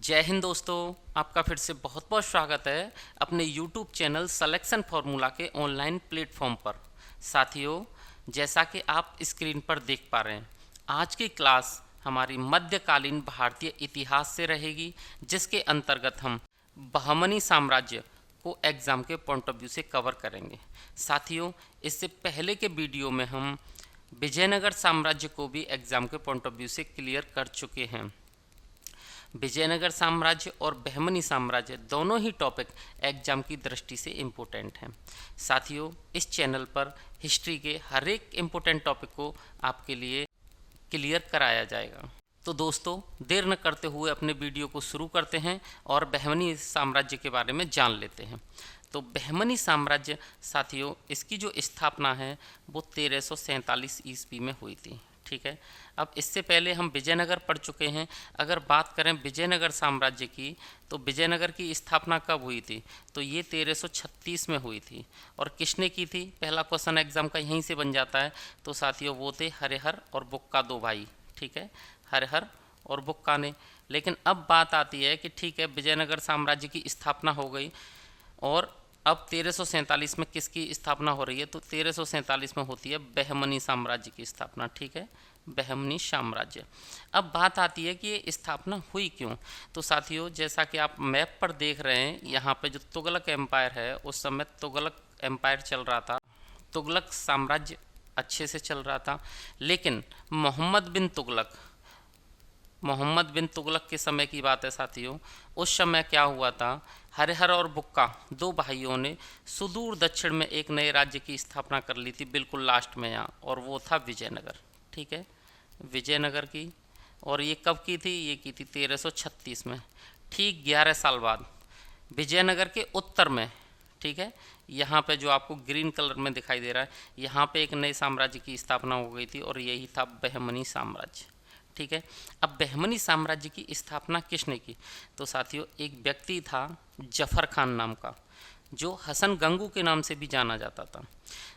जय हिंद दोस्तों, आपका फिर से बहुत बहुत स्वागत है अपने YouTube चैनल सिलेक्शन फार्मूला के ऑनलाइन प्लेटफॉर्म पर। साथियों, जैसा कि आप स्क्रीन पर देख पा रहे हैं, आज की क्लास हमारी मध्यकालीन भारतीय इतिहास से रहेगी, जिसके अंतर्गत हम बहमनी साम्राज्य को एग्ज़ाम के पॉइंट ऑफ व्यू से कवर करेंगे। साथियों, इससे पहले के वीडियो में हम विजयनगर साम्राज्य को भी एग्ज़ाम के पॉइंट ऑफ व्यू से क्लियर कर चुके हैं। विजयनगर साम्राज्य और बहमनी साम्राज्य दोनों ही टॉपिक एग्जाम की दृष्टि से इम्पोर्टेंट हैं। साथियों, इस चैनल पर हिस्ट्री के हर एक इम्पोर्टेंट टॉपिक को आपके लिए क्लियर कराया जाएगा। तो दोस्तों, देर न करते हुए अपने वीडियो को शुरू करते हैं और बहमनी साम्राज्य के बारे में जान लेते हैं। तो बहमनी साम्राज्य साथियों, इसकी जो स्थापना है वो 1347 ईस्वी में हुई थी। ठीक है, अब इससे पहले हम विजयनगर पढ़ चुके हैं। अगर बात करें विजयनगर साम्राज्य की, तो विजयनगर की स्थापना कब हुई थी? तो ये 1336 में हुई थी। और किसने की थी? पहला क्वेश्चन एग्जाम का यहीं से बन जाता है। तो साथियों, वो थे हरिहर और बुक्का, दो भाई। ठीक है, हरिहर और बुक्का ने। लेकिन अब बात आती है कि ठीक है, विजयनगर साम्राज्य की स्थापना हो गई और अब 1347 में किसकी स्थापना हो रही है? तो 1347 में होती है बहमनी साम्राज्य की स्थापना। ठीक है, बहमनी साम्राज्य। अब बात आती है कि ये स्थापना हुई क्यों? तो साथियों, जैसा कि आप मैप पर देख रहे हैं, यहाँ पे जो तुगलक एम्पायर है, उस समय तुगलक एम्पायर चल रहा था, तुगलक साम्राज्य अच्छे से चल रहा था। लेकिन मोहम्मद बिन तुगलक के समय की बात है साथियों। उस समय क्या हुआ था, हरिहर और बुक्का दो भाइयों ने सुदूर दक्षिण में एक नए राज्य की स्थापना कर ली थी, बिल्कुल लास्ट में यहाँ, और वो था विजयनगर। ठीक है, विजयनगर की। और ये कब की थी? ये की थी 1336 में, ठीक 11 साल बाद। विजयनगर के उत्तर में, ठीक है, यहाँ पे जो आपको ग्रीन कलर में दिखाई दे रहा है, यहाँ पे एक नए साम्राज्य की स्थापना हो गई थी और यही था बहमनी साम्राज्य। ठीक है, अब बहमनी साम्राज्य की स्थापना किसने की? तो साथियों, एक व्यक्ति था जफर खान नाम का, जो हसन गंगू के नाम से भी जाना जाता था।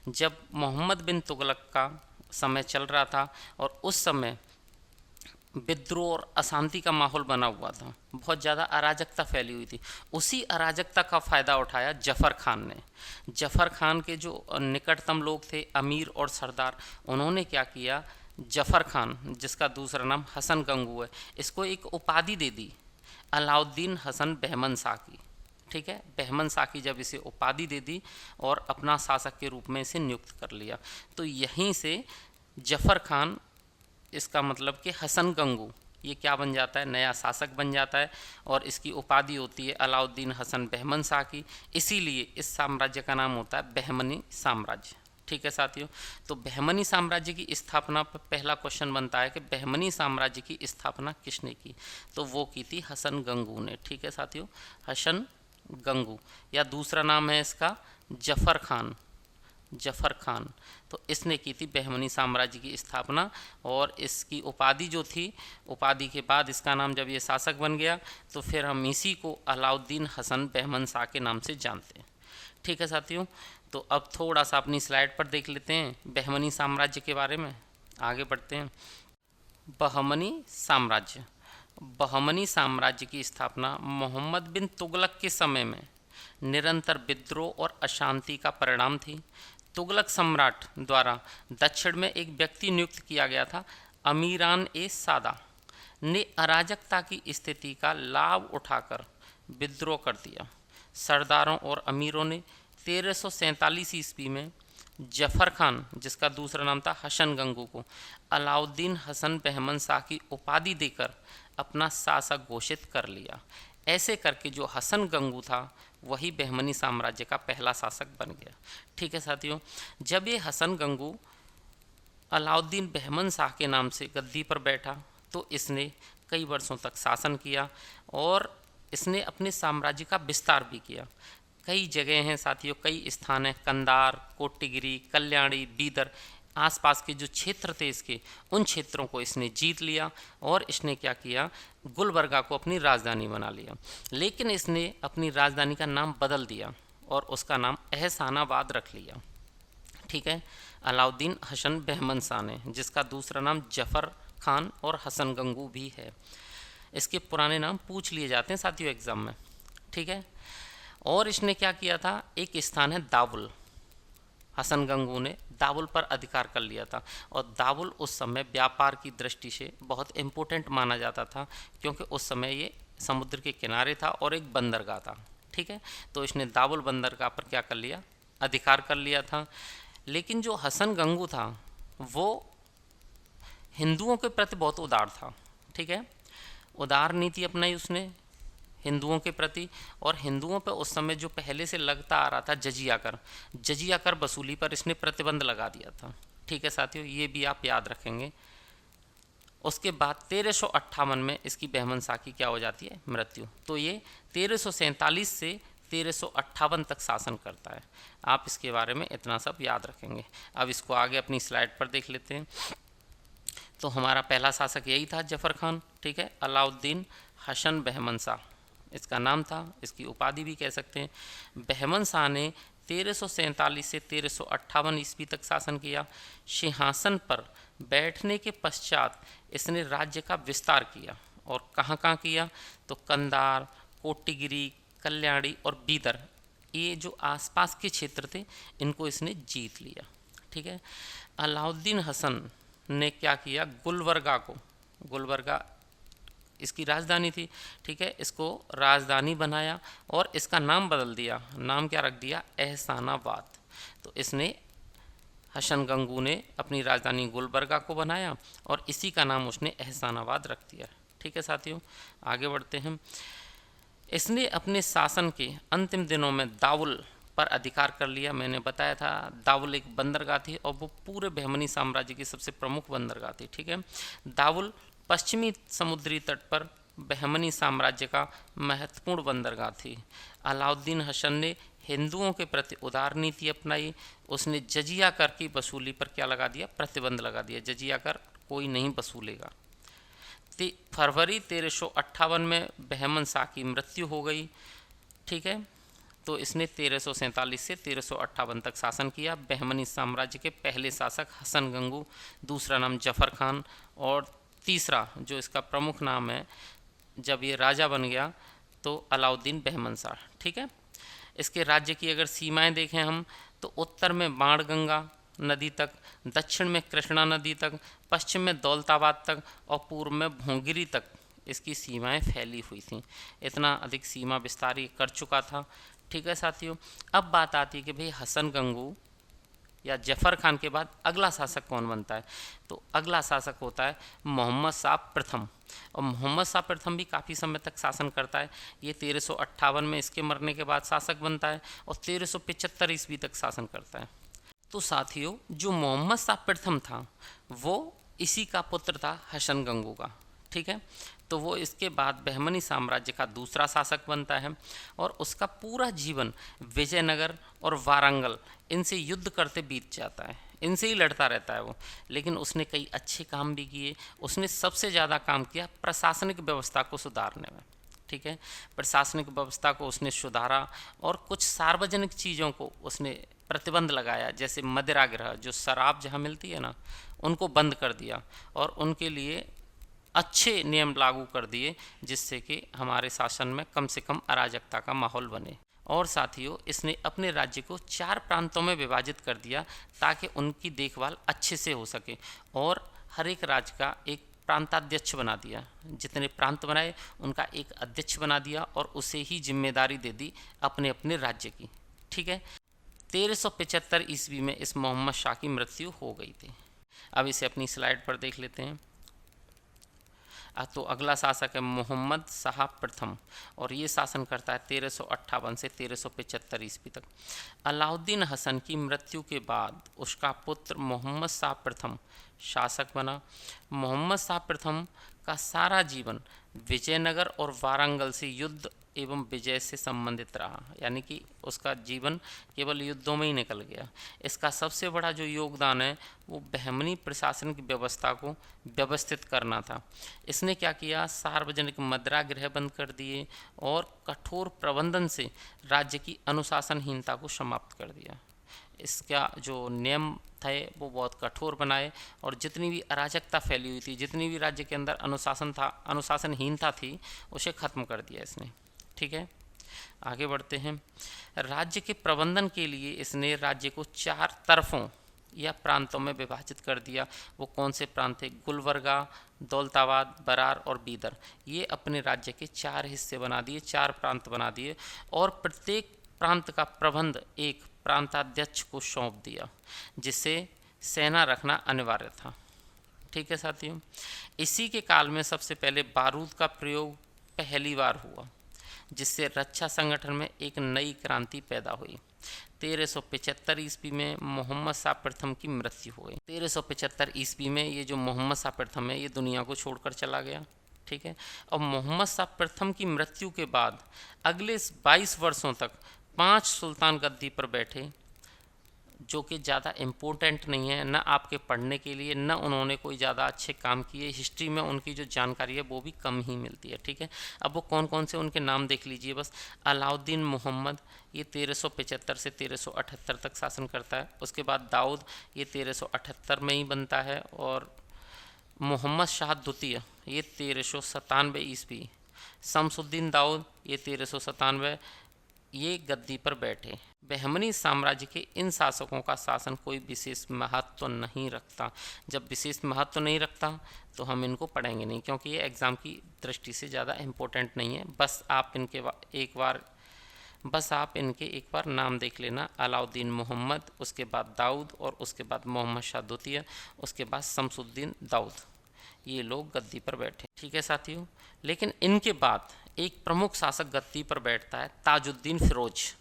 जब मोहम्मद बिन तुगलक का समय चल रहा था और उस समय विद्रोह और अशांति का माहौल बना हुआ था, बहुत ज़्यादा अराजकता फैली हुई थी। उसी अराजकता का फ़ायदा उठाया जफ़र खान ने। जफ़र खान के जो निकटतम लोग थे, अमीर और सरदार, उन्होंने क्या किया, जफ़र खान, जिसका दूसरा नाम हसन गंगू है, इसको एक उपाधि दे दी, अलाउद्दीन हसन बहमन शाह की। ठीक है, बहमन शाह की जब इसे उपाधि दे दी और अपना शासक के रूप में इसे नियुक्त कर लिया, तो यहीं से जफ़र खान, इसका मतलब कि हसन गंगू, ये क्या बन जाता है, नया शासक बन जाता है और इसकी उपाधि होती है अलाउद्दीन हसन बहमन शाह की। इसीलिए इस साम्राज्य का नाम होता है बहमनी साम्राज्य। ठीक है साथियों, तो बहमनी साम्राज्य की स्थापना पर पहला क्वेश्चन बनता है कि बहमनी साम्राज्य की स्थापना किसने की? तो वो की थी हसन गंगू ने। ठीक है साथियों, हसन गंगू, या दूसरा नाम है इसका जफ़र खान। जफ़र खान, तो इसने की थी बहमनी साम्राज्य की स्थापना। और इसकी उपाधि जो थी, उपाधि के बाद इसका नाम जब ये शासक बन गया, तो फिर हम इसी को अलाउद्दीन हसन बहमन शाह के नाम से जानते हैं। ठीक है साथियों, तो अब थोड़ा सा अपनी स्लाइड पर देख लेते हैं बहमनी साम्राज्य के बारे में। आगे बढ़ते हैं। बहमनी साम्राज्य, बहमनी साम्राज्य की स्थापना मोहम्मद बिन तुगलक के समय में निरंतर विद्रोह और अशांति का परिणाम थी। तुगलक सम्राट द्वारा दक्षिण में एक व्यक्ति नियुक्त किया गया था, अमीरान ए सादा ने अराजकता की स्थिति का लाभ उठाकर विद्रोह कर दिया। सरदारों और अमीरों ने 1347 ईस्वी में जफ़र खान, जिसका दूसरा नाम था हसन गंगू, को अलाउद्दीन हसन बहमन शाह की उपाधि देकर अपना शासक घोषित कर लिया। ऐसे करके जो हसन गंगू था, वही बहमनी साम्राज्य का पहला शासक बन गया। ठीक है साथियों, जब ये हसन गंगू अलाउद्दीन बहमन शाह के नाम से गद्दी पर बैठा, तो इसने कई वर्षों तक शासन किया और इसने अपने साम्राज्य का विस्तार भी किया। कई जगह हैं साथियों, कई स्थान हैं, कंधार, कोटिगिरी, कल्याणी, बीदर, आसपास के जो क्षेत्र थे इसके, उन क्षेत्रों को इसने जीत लिया और इसने क्या किया, गुलबर्गा को अपनी राजधानी बना लिया। लेकिन इसने अपनी राजधानी का नाम बदल दिया और उसका नाम एहसानाबाद रख लिया। ठीक है, अलाउद्दीन हसन बहमन शाह ने, जिसका दूसरा नाम जफ़र खान और हसन गंगू भी है। इसके पुराने नाम पूछ लिए जाते हैं साथियों एग्जाम में, ठीक है। और इसने क्या किया था, एक स्थान है दावुल, हसन गंगू ने दावुल पर अधिकार कर लिया था। और दावुल उस समय व्यापार की दृष्टि से बहुत इम्पोर्टेंट माना जाता था, क्योंकि उस समय ये समुद्र के किनारे था और एक बंदरगाह था, ठीक है। तो इसने दावुल बंदरगाह पर क्या कर लिया, अधिकार कर लिया था। लेकिन जो हसन गंगू था वो हिंदुओं के प्रति बहुत उदार था, ठीक है। उदार नीति अपनाई उसने हिंदुओं के प्रति, और हिंदुओं पर उस समय जो पहले से लगता आ रहा था जजिया कर वसूली पर इसने प्रतिबंध लगा दिया था, ठीक है साथियों, ये भी आप याद रखेंगे। उसके बाद 1358 में इसकी बहमन शाह की क्या हो जाती है, मृत्यु। तो ये 1347 से 1358 तक शासन करता है। आप इसके बारे में इतना सब याद रखेंगे। अब इसको आगे अपनी स्लाइड पर देख लेते हैं। तो हमारा पहला शासक यही था, जफर खान, ठीक है। अलाउद्दीन हसन बहमन शाह इसका नाम था, इसकी उपाधि भी कह सकते हैं। बहमन शाह ने 1347 से 1358 ईस्वी तक शासन किया। सिंहासन पर बैठने के पश्चात इसने राज्य का विस्तार किया, और कहाँ कहाँ किया, तो कंधार, कोटिगिरी, कल्याणी और बीदर, ये जो आसपास के क्षेत्र थे इनको इसने जीत लिया, ठीक है। अलाउद्दीन हसन ने क्या किया, गुलबर्गा इसकी राजधानी थी, ठीक है, इसको राजधानी बनाया और इसका नाम बदल दिया। नाम क्या रख दिया, एहसानाबाद। तो इसने हसन गंगू ने अपनी राजधानी गुलबर्गा को बनाया और इसी का नाम उसने एहसानाबाद रख दिया, ठीक है साथियों। आगे बढ़ते हैं। इसने अपने शासन के अंतिम दिनों में दावुल पर अधिकार कर लिया। मैंने बताया था दावुल एक बंदरगाह थी और वो पूरे बहमनी साम्राज्य की सबसे प्रमुख बंदरगाह थी, ठीक है। दावुल पश्चिमी समुद्री तट पर बहमनी साम्राज्य का महत्वपूर्ण बंदरगाह थी। अलाउद्दीन हसन ने हिंदुओं के प्रति उदार नीति अपनाई। उसने जजिया कर की वसूली पर क्या लगा दिया, प्रतिबंध लगा दिया। जजिया कर कोई नहीं वसूलेगा। फरवरी 1358 में बहमन शाह की मृत्यु हो गई, ठीक है। तो इसने 1347 से 1358 तक शासन किया। बहमनी साम्राज्य के पहले शासक हसन गंगू, दूसरा नाम जफर खान, और तीसरा जो इसका प्रमुख नाम है जब ये राजा बन गया तो अलाउद्दीन बहमन शाह, ठीक है। इसके राज्य की अगर सीमाएं देखें हम, तो उत्तर में बाणगंगा नदी तक, दक्षिण में कृष्णा नदी तक, पश्चिम में दौलताबाद तक और पूर्व में भोंगिरी तक इसकी सीमाएं फैली हुई थीं। इतना अधिक सीमा विस्तार ये कर चुका था, ठीक है साथियों। अब बात आती है कि भाई हसन गंगू या जफर खान के बाद अगला शासक कौन बनता है, तो अगला शासक होता है मोहम्मद शाह प्रथम। और मोहम्मद शाह प्रथम भी काफ़ी समय तक शासन करता है। ये 1358 में इसके मरने के बाद शासक बनता है और 1375 ईस्वी तक शासन करता है। तो साथियों, जो मोहम्मद शाह प्रथम था वो इसी का पुत्र था हसन गंगू का, ठीक है। तो वो इसके बाद बहमनी साम्राज्य का दूसरा शासक बनता है और उसका पूरा जीवन विजयनगर और वारंगल इनसे युद्ध करते बीत जाता है, इनसे ही लड़ता रहता है वो। लेकिन उसने कई अच्छे काम भी किए। उसने सबसे ज़्यादा काम किया प्रशासनिक व्यवस्था को सुधारने में, ठीक है। प्रशासनिक व्यवस्था को उसने सुधारा और कुछ सार्वजनिक चीज़ों को उसने प्रतिबंध लगाया, जैसे मदिरागृह, जो शराब जहाँ मिलती है ना, उनको बंद कर दिया और उनके लिए अच्छे नियम लागू कर दिए, जिससे कि हमारे शासन में कम से कम अराजकता का माहौल बने। और साथियों, इसने अपने राज्य को 4 प्रांतों में विभाजित कर दिया ताकि उनकी देखभाल अच्छे से हो सके, और हर एक राज्य का एक प्रांताध्यक्ष बना दिया। जितने प्रांत बनाए उनका एक अध्यक्ष बना दिया और उसे ही जिम्मेदारी दे दी अपने अपने राज्य की, ठीक है। 1375 ईस्वी में इस मोहम्मद शाह की मृत्यु हो गई थी। अब इसे अपनी स्लाइड पर देख लेते हैं। तो अगला शासक है मोहम्मद शाह प्रथम और ये शासन करता है 1358 से 1375 ईस्वी तक। अलाउद्दीन हसन की मृत्यु के बाद उसका पुत्र मोहम्मद शाह प्रथम शासक बना। मोहम्मद शाह प्रथम का सारा जीवन विजयनगर और वारंगल से युद्ध एवं विजय से संबंधित रहा, यानी कि उसका जीवन केवल युद्धों में ही निकल गया। इसका सबसे बड़ा जो योगदान है वो बहमनी प्रशासनिक व्यवस्था को व्यवस्थित करना था। इसने क्या किया, सार्वजनिक मदिरागृह बंद कर दिए और कठोर प्रबंधन से राज्य की अनुशासनहीनता को समाप्त कर दिया। इसका जो नियम थे वो बहुत कठोर बनाए, और जितनी भी अराजकता फैली हुई थी, जितनी भी राज्य के अंदर अनुशासनहीनता थी, उसे ख़त्म कर दिया इसने। ठीक है, आगे बढ़ते हैं। राज्य के प्रबंधन के लिए इसने राज्य को 4 तरफों या प्रांतों में विभाजित कर दिया। वो कौन से प्रांत थे? गुलबर्गा, दौलताबाद, बरार और बीदर। ये अपने राज्य के 4 हिस्से बना दिए, 4 प्रांत बना दिए, और प्रत्येक प्रांत का प्रबंध एक प्रांताध्यक्ष को सौंप दिया, जिसे सेना रखना अनिवार्य था। ठीक है साथियों, इसी के काल में सबसे पहले बारूद का प्रयोग पहली बार हुआ, जिससे रक्षा संगठन में एक नई क्रांति पैदा हुई। 1375 ईस्वी में मोहम्मद शाह प्रथम की मृत्यु हो गई। 1375 ईस्वी में ये जो मोहम्मद शाह प्रथम है, ये दुनिया को छोड़कर चला गया। ठीक है, और मोहम्मद शाह प्रथम की मृत्यु के बाद अगले 22 वर्षों तक 5 सुल्तान गद्दी पर बैठे, जो कि ज़्यादा इम्पोर्टेंट नहीं है, न आपके पढ़ने के लिए, न उन्होंने कोई ज़्यादा अच्छे काम किए। हिस्ट्री में उनकी जो जानकारी है वो भी कम ही मिलती है। ठीक है, अब वो कौन कौन से उनके नाम देख लीजिए बस। अलाउद्दीन मोहम्मद, ये 1375 से 1378 तक शासन करता है। उसके बाद दाऊद, ये 1378 में ही बनता है। और मोहम्मद शाह द्वितीय, ये 1397 ईस्वी। शमसुद्दीन दाऊद, ये 1397, ये गद्दी पर बैठे। बहमनी साम्राज्य के इन शासकों का शासन कोई विशेष महत्व नहीं रखता। जब विशेष महत्व नहीं रखता तो हम इनको पढ़ेंगे नहीं, क्योंकि ये एग्ज़ाम की दृष्टि से ज़्यादा इम्पोर्टेंट नहीं है। बस आप इनके एक बार नाम देख लेना। अलाउद्दीन मोहम्मद, उसके बाद दाऊद, और उसके बाद मोहम्मद शाह द्वितीय, उसके बाद शमसुद्दीन दाऊद। ये लोग गद्दी पर बैठे। ठीक है साथियों, लेकिन इनके बाद एक प्रमुख शासक गद्दी पर बैठता है, ताजुद्दीन फिरोज,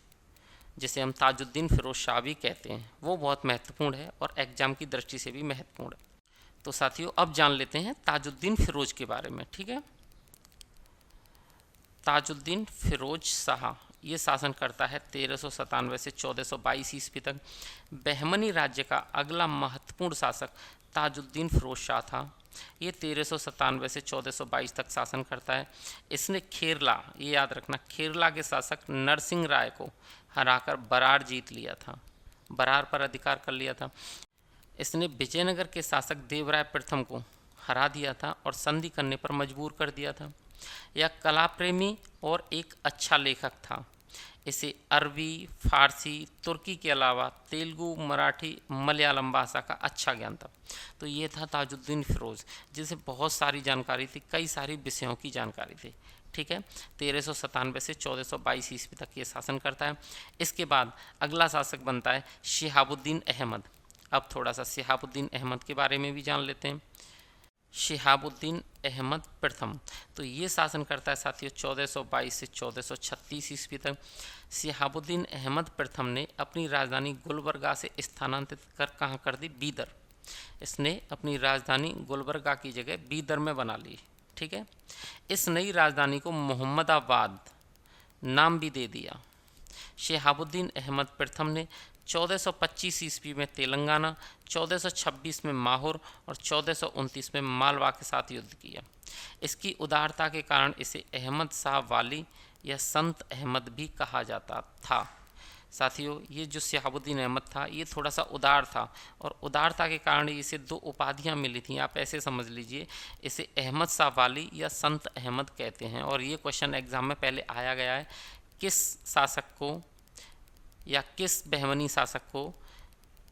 जिसे हम ताजुद्दीन फिरोज शाह भी कहते हैं। वो बहुत महत्वपूर्ण है और एग्जाम की दृष्टि से भी महत्वपूर्ण है। तो साथियों, अब जान लेते हैं ताजुद्दीन फिरोज के बारे में। ठीक है, ताजुद्दीन फिरोज शाह ये शासन करता है 1397 से 1422 ईस्वी तक। बहमनी राज्य का अगला महत्वपूर्ण शासक ताजुद्दीन फिरोज शाह था। ये 1397 से 1422 तक शासन करता है। इसने खेरला, ये याद रखना, खेरला के शासक नरसिंह राय को हराकर बरार जीत लिया था, बरार पर अधिकार कर लिया था। इसने विजयनगर के शासक देवराय प्रथम को हरा दिया था और संधि करने पर मजबूर कर दिया था। यह कला प्रेमी और एक अच्छा लेखक था। इसे अरबी, फारसी, तुर्की के अलावा तेलुगु, मराठी, मलयालम भाषा का अच्छा ज्ञान था। तो ये था ताजुद्दीन फिरोज, जिसे बहुत सारी जानकारी थी, कई सारी विषयों की जानकारी थी। ठीक है, 1397 से 1422 ईस्वी तक ये शासन करता है। इसके बाद अगला शासक बनता है शिहाबुद्दीन अहमद। अब थोड़ा सा शिहाबुद्दीन अहमद के बारे में भी जान लेते हैं। शिहाबुद्दीन अहमद प्रथम, तो ये शासन करता है साथियों 1422 से 1436 ईस्वी तक। शिहाबुद्दीन अहमद प्रथम ने अपनी राजधानी गुलबर्गा से स्थानांतरित कर कहाँ कर दी? बीदर। इसने अपनी राजधानी गुलबर्गा की जगह बीदर में बना ली। ठीक है, इस नई राजधानी को मोहम्मदाबाद नाम भी दे दिया। शिहाबुद्दीन अहमद प्रथम ने 1425 ईस्वी में तेलंगाना, 1426 में माहौर और 1429 में मालवा के साथ युद्ध किया। इसकी उदारता के कारण इसे अहमद शाह वाली या संत अहमद भी कहा जाता था। साथियों, ये जो शिहाबुद्दीन अहमद था, ये थोड़ा सा उदार था, और उदारता के कारण इसे 2 उपाधियां मिली थी। आप ऐसे समझ लीजिए, इसे अहमद शाह वाली या संत अहमद कहते हैं। और ये क्वेश्चन एग्जाम में पहले आया गया है, किस शासक को या किस बहमनी शासक को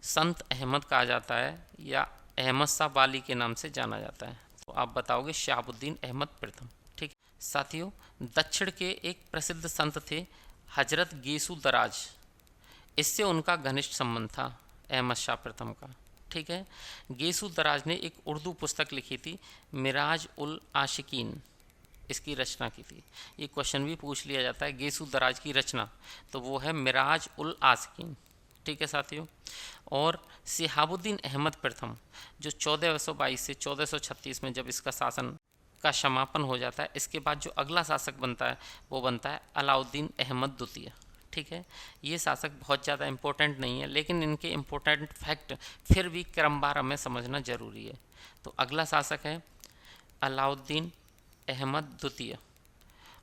संत अहमद कहा जाता है या अहमद शाह वाली के नाम से जाना जाता है? तो आप बताओगे शिहाबुद्दीन अहमद प्रथम। ठीक साथियों, दक्षिण के एक प्रसिद्ध संत थे हजरत गेसु दराज। इससे उनका घनिष्ठ संबंध था अहमद शाह प्रथम का। ठीक है, गेसु दराज ने एक उर्दू पुस्तक लिखी थी, मिराज उल आशिकीन, इसकी रचना की थी। ये क्वेश्चन भी पूछ लिया जाता है, गेसु दराज की रचना, तो वो है मिराज उल आशिकीन। ठीक है साथियों, और शिहाबुद्दीन अहमद प्रथम जो 1422 से 1436 में जब इसका शासन का समापन हो जाता है, इसके बाद जो अगला शासक बनता है वो बनता है अलाउद्दीन अहमद द्वितीय। ठीक है, ये शासक बहुत ज़्यादा इम्पोर्टेंट नहीं है, लेकिन इनके इम्पोर्टेंट फैक्ट फिर भी क्रमवार हमें समझना जरूरी है। तो अगला शासक है अलाउद्दीन अहमद द्वितीय,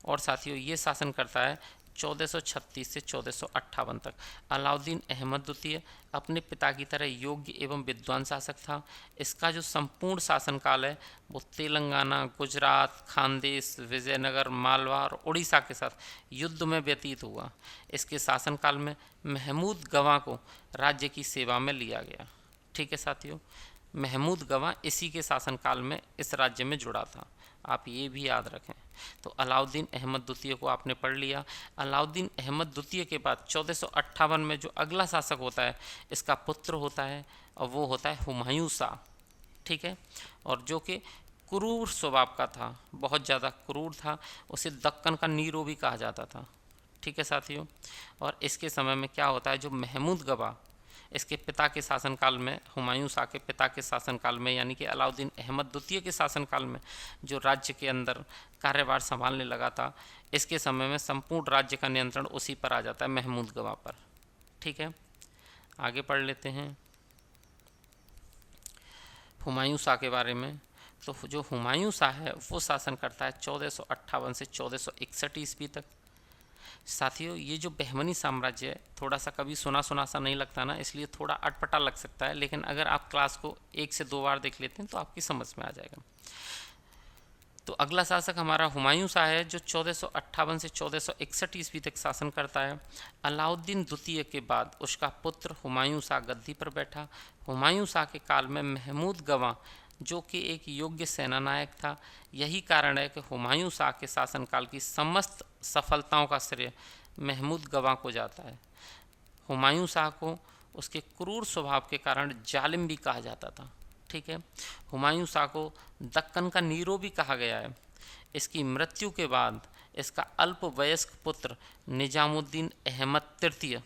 और साथियों ये शासन करता है 1436 से 1458 तक। अलाउद्दीन अहमद द्वितीय अपने पिता की तरह योग्य एवं विद्वान शासक था। इसका जो संपूर्ण शासनकाल है वो तेलंगाना, गुजरात, खानदेश, विजयनगर, मालवा और उड़ीसा के साथ युद्ध में व्यतीत हुआ। इसके शासनकाल में महमूद गवाह को राज्य की सेवा में लिया गया। ठीक है साथियों, महमूद गवाह इसी के शासनकाल में इस राज्य में जुड़ा था, आप ये भी याद रखें। तो अलाउद्दीन अहमद द्वितीय को आपने पढ़ लिया। अलाउद्दीन अहमद द्वितीय के बाद 1458 में जो अगला शासक होता है इसका पुत्र होता है और वो होता है हुमायूं शाह। ठीक है, और जो कि क्रूर स्वभाव का था, बहुत ज़्यादा क्रूर था, उसे दक्कन का नीरो भी कहा जाता था। ठीक है साथियों, और इसके समय में क्या होता है, जो महमूद गवाह इसके पिता के शासनकाल में, हुमायूं शाह के पिता के शासनकाल में यानी कि अलाउद्दीन अहमद द्वितीय के शासनकाल में जो राज्य के अंदर कार्यभार संभालने लगा था, इसके समय में संपूर्ण राज्य का नियंत्रण उसी पर आ जाता है, महमूद गवाह पर। ठीक है, आगे पढ़ लेते हैं हुमायूं शाह के बारे में। तो जो हुमायूं शाह है वो शासन करता है 1458 से 1461 ईस्वी तक। साथियों, ये जो बहमनी साम्राज्य है थोड़ा सा कभी सुना सुना सा नहीं लगता ना, इसलिए थोड़ा अटपटा लग सकता है, लेकिन अगर आप क्लास को 1 से 2 बार देख लेते हैं तो आपकी समझ में आ जाएगा। तो अगला शासक हमारा हुमायूं शाह है जो 1458 से 1461 ईस्वी तक शासन करता है। अलाउद्दीन द्वितीय के बाद उसका पुत्र हुमायूं शाह गद्दी पर बैठा। हुमायूं शाह के काल में महमूद गवाह जो कि एक योग्य सेना नायक था। यही कारण है कि हुमायूं शाह के शासनकाल की समस्त सफलताओं का श्रेय महमूद गवाह को जाता है। हुमायूं शाह को उसके क्रूर स्वभाव के कारण जालिम भी कहा जाता था। ठीक है, हुमायूं शाह को दक्कन का नीरो भी कहा गया है। इसकी मृत्यु के बाद इसका अल्पवयस्क पुत्र निजामुद्दीन अहमद तृतीय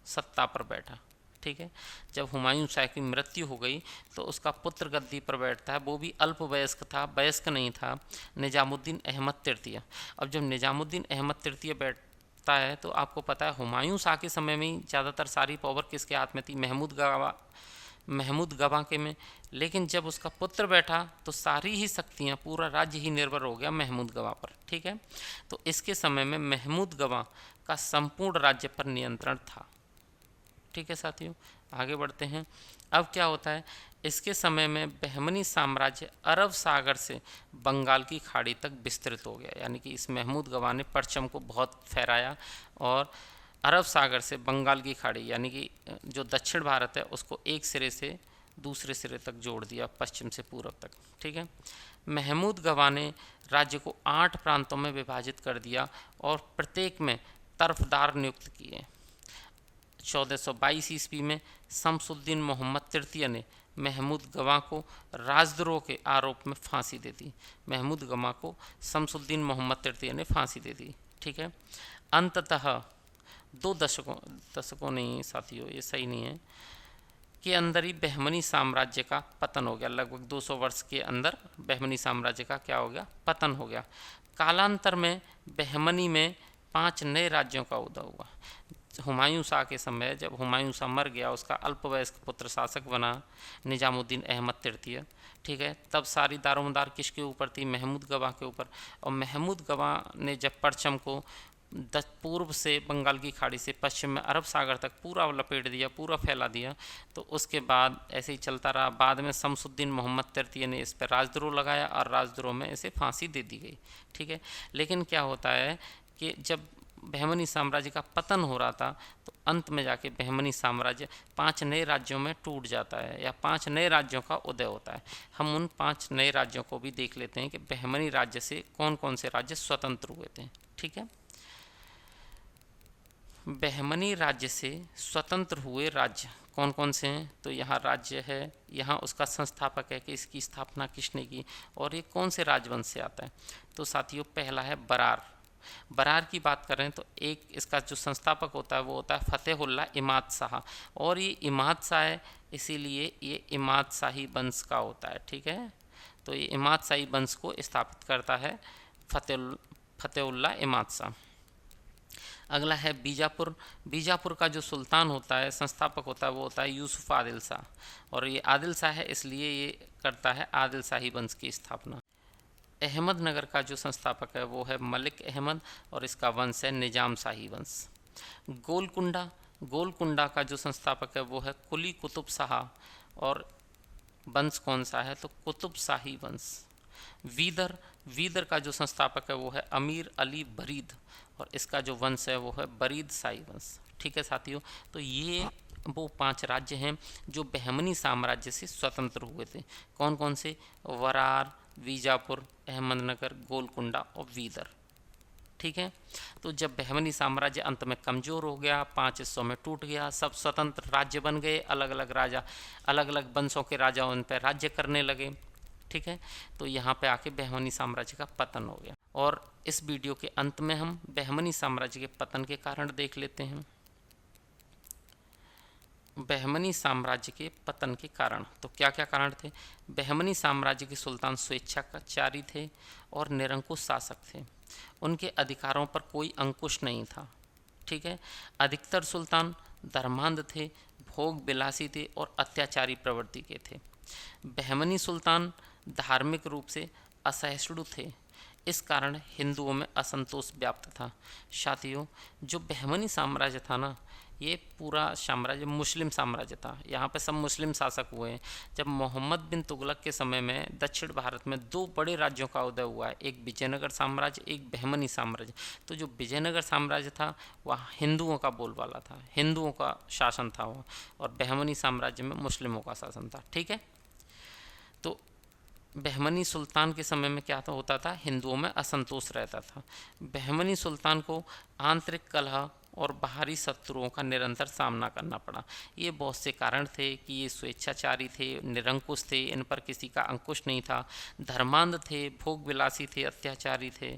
सत्ता पर बैठा। ठीक है, जब हुमायूं शाह की मृत्यु हो गई तो उसका पुत्र गद्दी पर बैठता है, वो भी अल्पवयस्क था, वयस्क नहीं था, निजामुद्दीन अहमद तृतीय। अब जब निजामुद्दीन अहमद तृतीय बैठता है तो आपको पता है हुमायूं शाह के समय में ही ज़्यादातर सारी पावर किसके हाथ में थी, महमूद गवाह के में। लेकिन जब उसका पुत्र बैठा तो सारी ही शक्तियाँ, पूरा राज्य ही निर्भर हो गया महमूद गवाह पर। ठीक है, तो इसके समय में महमूद गवाह का संपूर्ण राज्य पर नियंत्रण था। ठीक है साथियों, आगे बढ़ते हैं। अब क्या होता है, इसके समय में बहमनी साम्राज्य अरब सागर से बंगाल की खाड़ी तक विस्तृत हो गया, यानी कि इस महमूद गवाह ने परचम को बहुत फहराया और अरब सागर से बंगाल की खाड़ी यानी कि जो दक्षिण भारत है उसको एक सिरे से दूसरे सिरे तक जोड़ दिया, पश्चिम से पूर्व तक। ठीक है, महमूद गवाह ने राज्य को 8 प्रांतों में विभाजित कर दिया और प्रत्येक में तरफदार नियुक्त किए। 1422 ईस्वी में शमसुद्दीन मोहम्मद तृतीय ने महमूद गवाह को राजद्रोह के आरोप में फांसी दे दी। महमूद गवाह को शमसुद्दीन मोहम्मद तृतीय ने फांसी दे दी। ठीक है, अंततः 2 दशकों नहीं साथियों, ये सही नहीं है, के अंदर ही बहमनी साम्राज्य का पतन हो गया। लगभग 200 वर्ष के अंदर बहमनी साम्राज्य का क्या हो गया, पतन हो गया। कालांतर में बहमनी में 5 नए राज्यों का उदय हुआ। हुमायूं शाह के समय जब हुमायूं शाह मर गया, उसका अल्पवयस्क पुत्र शासक बना निजामुद्दीन अहमद तृतीय। ठीक है, तब सारी दारोमदार किसके ऊपर थी, महमूद गवाह के ऊपर। और महमूद गवाह ने जब परचम को पूर्व से बंगाल की खाड़ी से पश्चिम में अरब सागर तक पूरा लपेट दिया, पूरा फैला दिया, तो उसके बाद ऐसे ही चलता रहा। बाद में शमसुद्दीन मोहम्मद तृतीय ने इस पर राजद्रोह लगाया और राजद्रोह में इसे फांसी दे दी गई। ठीक है, लेकिन क्या होता है कि जब बहमनी साम्राज्य का पतन हो रहा था तो अंत में जाके बहमनी साम्राज्य 5 नए राज्यों में टूट जाता है या 5 नए राज्यों का उदय होता है। हम उन 5 नए राज्यों को भी देख लेते हैं कि बहमनी राज्य से कौन कौन से राज्य स्वतंत्र हुए थे। ठीक है, बहमनी राज्य से स्वतंत्र हुए राज्य कौन कौन से हैं, तो यहाँ राज्य है, यहाँ उसका संस्थापक है कि इसकी स्थापना किसने की और ये कौन से राजवंश से आता है। तो साथियों, पहला है बरार। बरार की बात करें तो एक इसका जो संस्थापक होता है वो होता है फतेहुल्लाह इमाद शाह, और ये इमाद शाह है इसीलिए ये इमाद शाही वंश का होता है। ठीक है, तो ये इमाद शाही वंश को स्थापित करता है फतेहुल्लाह इमाद शाह। अगला है बीजापुर। बीजापुर का जो सुल्तान होता है, संस्थापक होता है, वो होता है यूसुफ आदिल शाह, और ये आदिल शाह है इसलिए ये करता है आदिल शाही वंश की स्थापना। अहमदनगर का जो संस्थापक है वो है मलिक अहमद और इसका वंश है निजाम शाही वंश। गोलकुंडा का जो संस्थापक है वो है कुली कुतुब शाह और वंश कौन सा है तो कुतुब शाही वंश। वीदर का जो संस्थापक है वो है अमीर अली बरीद और इसका जो वंश है वो है बरीद शाही वंश। ठीक है साथियों, तो ये वो 5 राज्य हैं जो बहमनी साम्राज्य से स्वतंत्र हुए थे। कौन कौन से? वरार, बीजापुर, अहमदनगर, गोलकुंडा और वीदर। ठीक है, तो जब बहमनी साम्राज्य अंत में कमज़ोर हो गया, 5 हिस्सों में टूट गया, सब स्वतंत्र राज्य बन गए, अलग अलग वंशों के राजा उन पर राज्य करने लगे। ठीक है, तो यहाँ पे आके बहमनी साम्राज्य का पतन हो गया। और इस वीडियो के अंत में हम बहमनी साम्राज्य के पतन के कारण देख लेते हैं। बहमनी साम्राज्य के पतन के कारण, तो क्या क्या कारण थे? बहमनी साम्राज्य के सुल्तान स्वेच्छाचारी थे और निरंकुश शासक थे। उनके अधिकारों पर कोई अंकुश नहीं था। ठीक है, अधिकतर सुल्तान धर्मांध थे, भोग विलासी थे और अत्याचारी प्रवृत्ति के थे। बहमनी सुल्तान धार्मिक रूप से असहिष्णु थे, इस कारण हिंदुओं में असंतोष व्याप्त था। साथियों, जो बहमनी साम्राज्य था ना, ये पूरा साम्राज्य मुस्लिम साम्राज्य था। यहाँ पे सब मुस्लिम शासक हुए हैं। जब मोहम्मद बिन तुगलक के समय में दक्षिण भारत में 2 बड़े राज्यों का उदय हुआ है, एक विजयनगर साम्राज्य, एक बहमनी साम्राज्य। तो जो विजयनगर साम्राज्य था वह हिंदुओं का बोलबाला था, हिंदुओं का शासन था वह, और बहमनी साम्राज्य में मुस्लिमों का शासन था। ठीक है, तो बहमनी सुल्तान के समय में क्या होता था? हिंदुओं में असंतोष रहता था। बहमनी सुल्तान को आंतरिक कलह और बाहरी शत्रुओं का निरंतर सामना करना पड़ा। ये बहुत से कारण थे कि ये स्वेच्छाचारी थे, निरंकुश थे, इन पर किसी का अंकुश नहीं था, धर्मांध थे, भोग विलासी थे, अत्याचारी थे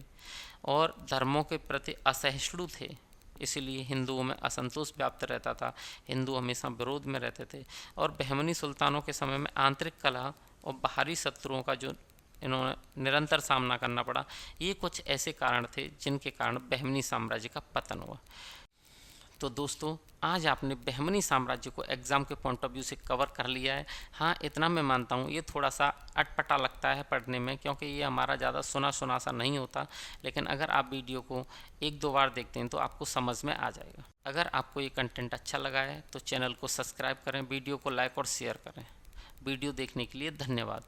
और धर्मों के प्रति असहिष्णु थे। इसलिए हिंदुओं में असंतोष व्याप्त रहता था, हिंदू हमेशा विरोध में रहते थे। और बहमनी सुल्तानों के समय में आंतरिक कलह और बाहरी शत्रुओं का जो इन्होंने निरंतर सामना करना पड़ा, ये कुछ ऐसे कारण थे जिनके कारण बहमनी साम्राज्य का पतन हुआ। तो दोस्तों, आज आपने बहमनी साम्राज्य को एग्ज़ाम के पॉइंट ऑफ व्यू से कवर कर लिया है। हाँ, इतना मैं मानता हूँ ये थोड़ा सा अटपटा लगता है पढ़ने में, क्योंकि ये हमारा ज़्यादा सुना सा नहीं होता। लेकिन अगर आप वीडियो को 1-2 बार देखते हैं तो आपको समझ में आ जाएगा। अगर आपको ये कंटेंट अच्छा लगा है तो चैनल को सब्सक्राइब करें, वीडियो को लाइक और शेयर करें। वीडियो देखने के लिए धन्यवाद।